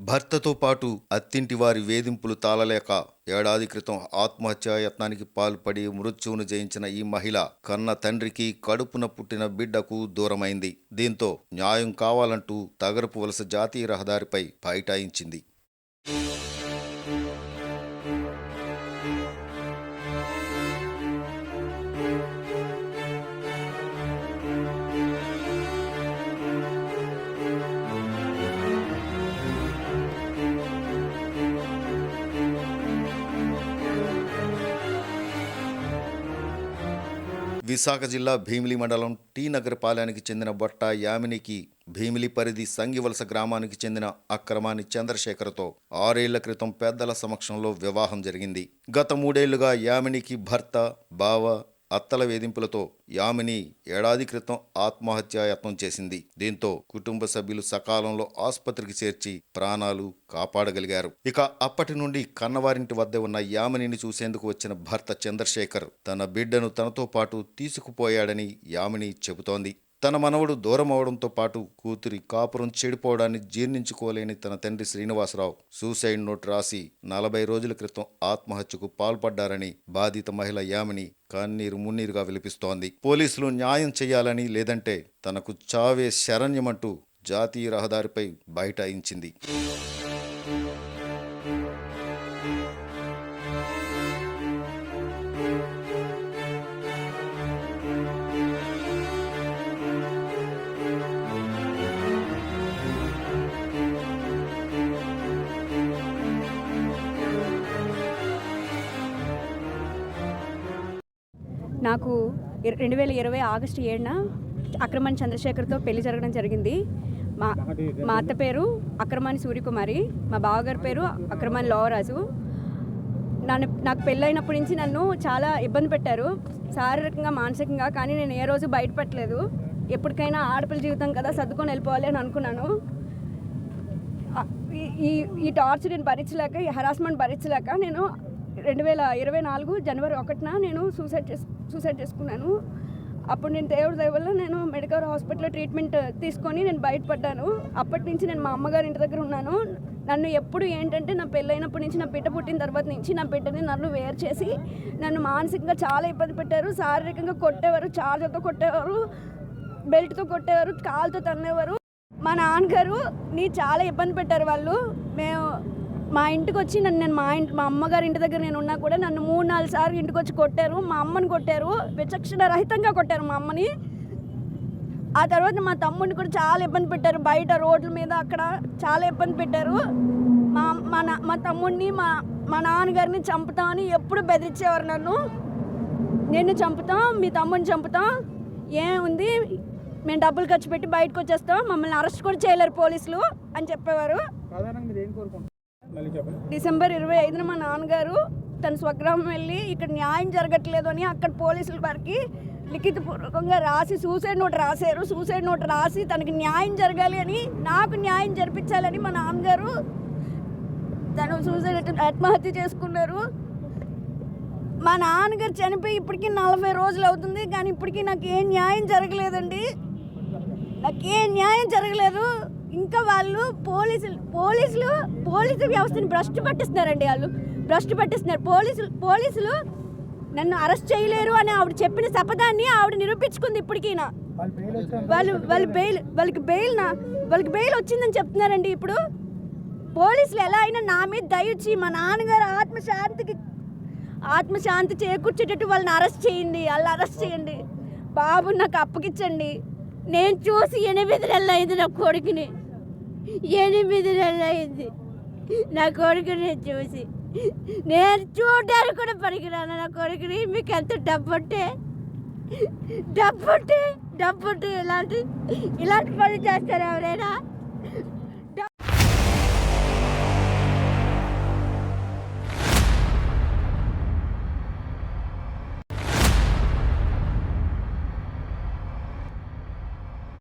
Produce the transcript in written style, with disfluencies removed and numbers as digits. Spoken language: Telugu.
భర్తతో పాటు అత్తింటి వారి వేధింపులు తాళలేక ఏడాది క్రితం ఆత్మహత్యాయత్నానికి పాల్పడి మృత్యువును జయించిన ఈ మహిళ కన్న తండ్రికి కడుపున పుట్టిన బిడ్డకు దూరమైంది. దీంతో న్యాయం కావాలంటూ తగరపు వలస జాతీయ రహదారిపై బైఠాయించింది. విశాఖ జిల్లా భీమిలి మండలం టీ నగర్ పాలెనికి చెందిన బొట్ట యామినికి భీమిలి పరిధి సంగివలస గ్రామానికి చెందిన అక్రమాని చంద్రశేఖర్తో 6 ఏళ్ల క్రితం పెద్దల సమక్షంలో వివాహం జరిగింది. గత 3 ఏళ్లుగా యామినికి భర్త, బావ, అత్తల వేధింపులతో యామిని ఏడాది క్రితం ఆత్మహత్యాయత్నం చేసింది. దీంతో కుటుంబ సభ్యులు సకాలంలో ఆసుపత్రికి చేర్చి ప్రాణాలు కాపాడగలిగారు. ఇక అప్పటి నుండి కన్నవారింటి వద్ద ఉన్న యామినిని చూసేందుకు వచ్చిన భర్త చంద్రశేఖర్ తన బిడ్డను తనతో పాటు తీసుకుపోయాడని యామిని చెబుతోంది. తన మనవడు దూరం అవడంతో పాటు కూతురి కాపురం చెడిపోవడాన్ని జీర్ణించుకోలేని తన తండ్రి శ్రీనివాసరావు సూసైడ్ నోట్ రాసి 40 రోజుల క్రితం ఆత్మహత్యకు పాల్పడ్డారని బాధిత మహిళ యామిని కన్నీరు మున్నీరుగా విలిపిస్తోంది. పోలీసులు న్యాయం చేయాలని, లేదంటే తనకు చావే శరణ్యమంటూ జాతీయ రహదారిపై బైఠాయించింది. నాకు 2020 ఆగస్టు 7న అక్రమాని చంద్రశేఖర్తో పెళ్లి జరగడం జరిగింది. మా అత్త పేరు అక్రమాని సూర్యకుమారి, మా బావగారి పేరు అక్రమాని లోవరాజు. నాకు పెళ్ళైనప్పటి నుంచి నన్ను చాలా ఇబ్బంది పెట్టారు, శారీరకంగా, మానసికంగా. కానీ నేను ఏ రోజు బయటపెట్టలేదు. ఎప్పటికైనా ఆడపిల్ల జీవితం కదా, సర్దుకొని వెళ్ళిపోవాలి అని అనుకున్నాను. ఈ టార్చర్ నేను భరించలేక, ఈ హరాస్మెంట్ భరించలేక నేను 2024 జనవరి 1న నేను సూసైడ్ చేసుకున్నాను. అప్పుడు నేను దేవుడి దయ వల్ల నేను మెడికల్ హాస్పిటల్లో ట్రీట్మెంట్ తీసుకొని నేను బయటపడ్డాను. అప్పటి నుంచి నేను మా అమ్మగారి ఇంటి దగ్గర ఉన్నాను. నన్ను ఎప్పుడు ఏంటంటే నా పెళ్ళైనప్పటి నుంచి, నా బిడ్డ పుట్టిన తర్వాత నుంచి నా బిడ్డని నన్ను వేరు చేసి నన్ను మానసికంగా చాలా ఇబ్బంది పెట్టారు. శారీరకంగా కొట్టేవారు, చార్జర్తో కొట్టేవారు, బెల్ట్తో కొట్టేవారు, కాలుతో తన్నేవారు. మా నాన్నగారు చాలా ఇబ్బంది పెట్టారు వాళ్ళు. మా ఇంటికి వచ్చి నేను మా అమ్మగారి ఇంటి దగ్గర నేను ఉన్నా కూడా నన్ను 3-4 సార్లు ఇంటికి వచ్చి కొట్టారు. మా అమ్మని కొట్టారు, విచక్షణ రహితంగా కొట్టారు మా అమ్మని. ఆ తర్వాత మా తమ్ముడిని కూడా చాలా ఇబ్బంది పెట్టారు, బయట రోడ్ల మీద అక్కడ చాలా ఇబ్బంది పెట్టారు. మా తమ్ముడిని, మా నాన్నగారిని చంపుతామని ఎప్పుడు బెదిరించేవారు నన్ను. నిన్ను చంపుతాం, మీ తమ్ముడిని చంపుతాం, ఏముంది, మేము డబ్బులు ఖర్చు పెట్టి బయటకు వచ్చేస్తాం, మమ్మల్ని అరెస్ట్ కూడా చేయలేరు పోలీసులు అని చెప్పేవారు. డిసెంబర్ 25న మా నాన్నగారు తన స్వగ్రామం వెళ్ళి ఇక్కడ న్యాయం జరగట్లేదు అని అక్కడ పోలీసుల వారికి లిఖితపూర్వకంగా రాసి సూసైడ్ నోట్ రాశారు. సూసైడ్ నోట్ రాసి తనకి న్యాయం జరగాలి అని, నాకు న్యాయం జరిపించాలని మా నాన్నగారు తను ఆత్మహత్య చేసుకున్నారు. మా నాన్నగారు చనిపోయి ఇప్పటికీ 40 రోజులు అవుతుంది, కానీ ఇప్పటికీ నాకు ఏం న్యాయం జరగలేదండి. నాకేం న్యాయం జరగలేదు. ఇంకా వాళ్ళు పోలీసు వ్యవస్థని భ్రష్టు పట్టిస్తున్నారండి. వాళ్ళు భ్రష్టు పట్టిస్తున్నారు. పోలీసులు నన్ను అరెస్ట్ చేయలేరు అని ఆవిడ చెప్పిన శపథాన్ని ఆవిడ నిరూపించుకుంది. ఇప్పటికీ వాళ్ళకి బెయిల్ వచ్చిందని చెప్తున్నారండి. ఇప్పుడు పోలీసులు ఎలా అయినా నా మీద దయచి మా నాన్నగారు ఆత్మశాంతి చేకూర్చేటట్టు వాళ్ళని అరెస్ట్ చేయండి. బాబు నాకు అప్పగించండి. నేను చూసి 8 నెలలు అయింది నా కొడుకుని. 8 నెలలు అయింది నా కొడుకుని చూసి. నేను చూడడానికి కూడా పనికిరాను నా కొడుకుని. మీకు ఎంత డబ్బుంటే ఇలాంటి పని చేస్తారు ఎవరైనా?